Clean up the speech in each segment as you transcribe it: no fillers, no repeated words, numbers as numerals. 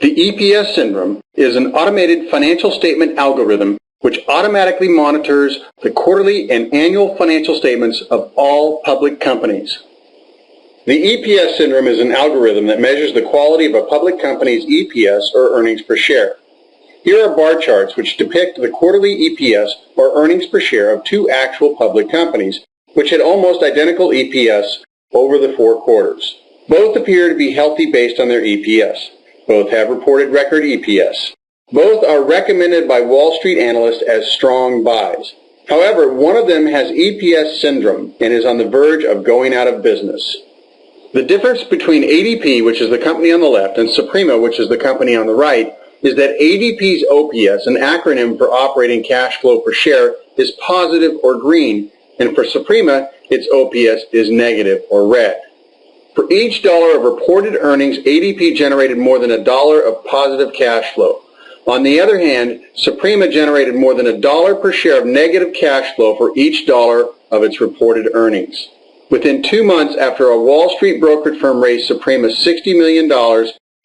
The EPS syndrome is an automated financial statement algorithm which automatically monitors the quarterly and annual financial statements of all public companies. The EPS syndrome is an algorithm that measures the quality of a public company's EPS or earnings per share. Here are bar charts which depict the quarterly EPS or earnings per share of two actual public companies, which had almost identical EPS over the 4 quarters. Both appear to be healthy based on their EPS. Both have reported record EPS. Both are recommended by Wall Street analysts as strong buys. However, one of them has EPS syndrome and is on the verge of going out of business. The difference between ADP, which is the company on the left, and Suprema, which is the company on the right, is that ADP's OPS, an acronym for operating cash flow per share, is positive or green, and for Suprema, its OPS is negative or red. For each dollar of reported earnings, ADP generated more than $1 of positive cash flow. On the other hand, Suprema generated more than $1 per share of negative cash flow for each dollar of its reported earnings. Within 2 months after a Wall Street brokerage firm raised Suprema $60 million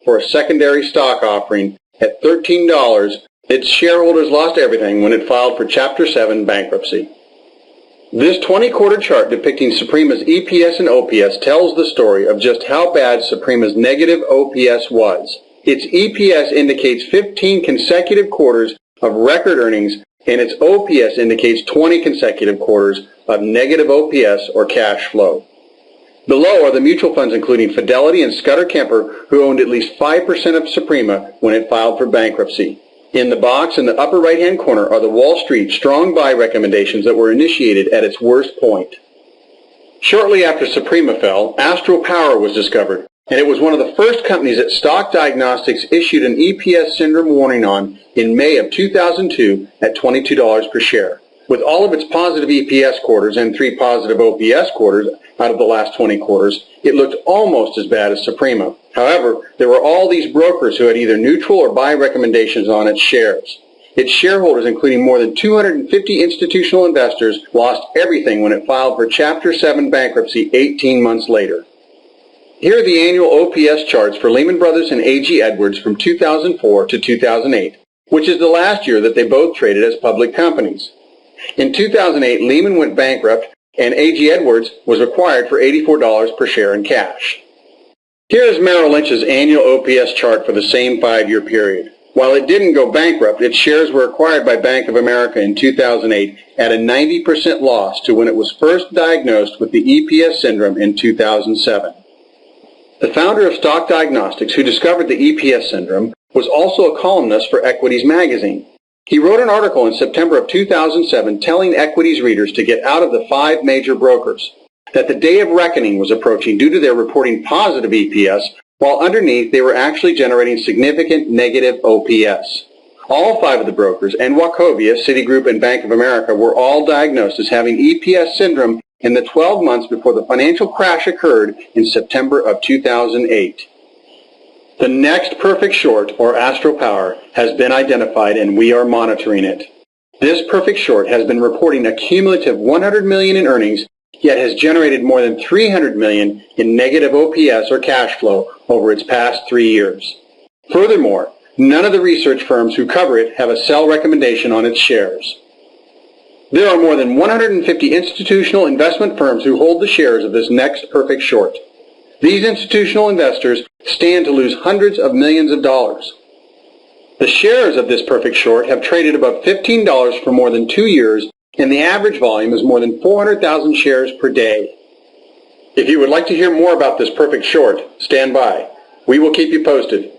for a secondary stock offering at $13, its shareholders lost everything when it filed for Chapter 7 bankruptcy. This 20-quarter chart depicting Suprema's EPS and OPS tells the story of just how bad Suprema's negative OPS was. Its EPS indicates 15 consecutive quarters of record earnings, and its OPS indicates 20 consecutive quarters of negative OPS or cash flow. Below are the mutual funds including Fidelity and Scudder Kemper, who owned at least 5% of Suprema when it filed for bankruptcy. In the box in the upper right-hand corner are the Wall Street strong buy recommendations that were initiated at its worst point. Shortly after Suprema fell, Astro Power was discovered, and it was one of the first companies that Stock Diagnostics issued an EPS syndrome warning on in May of 2002 at $22 per share. With all of its positive EPS quarters and 3 positive OPS quarters out of the last 20 quarters, it looked almost as bad as Suprema. However, there were all these brokers who had either neutral or buy recommendations on its shares. Its shareholders, including more than 250 institutional investors, lost everything when it filed for Chapter 7 bankruptcy 18 months later. Here are the annual OPS charts for Lehman Brothers and A.G. Edwards from 2004 to 2008, which is the last year that they both traded as public companies. In 2008, Lehman went bankrupt, and A.G. Edwards was acquired for $84 per share in cash. Here is Merrill Lynch's annual OPS chart for the same 5-year period. While it didn't go bankrupt, its shares were acquired by Bank of America in 2008 at a 90% loss to when it was first diagnosed with the EPS syndrome in 2007. The founder of Stock Diagnostics, who discovered the EPS syndrome, was also a columnist for Equities magazine. He wrote an article in September of 2007 telling Equities readers to get out of the 5 major brokers, that the day of reckoning was approaching due to their reporting positive EPS, while underneath they were actually generating significant negative OPS. All 5 of the brokers, and Wachovia, Citigroup, and Bank of America, were all diagnosed as having EPS syndrome in the 12 months before the financial crash occurred in September of 2008. The next perfect short, or Astro Power, has been identified and we are monitoring it. This perfect short has been reporting a cumulative $100 million in earnings, yet has generated more than $300 million in negative OPS or cash flow over its past 3 years. Furthermore, none of the research firms who cover it have a sell recommendation on its shares. There are more than 150 institutional investment firms who hold the shares of this next perfect short. These institutional investors stand to lose hundreds of millions of dollars. The shares of this perfect short have traded above $15 for more than 2 years, and the average volume is more than 400,000 shares per day. If you would like to hear more about this perfect short, stand by. We will keep you posted.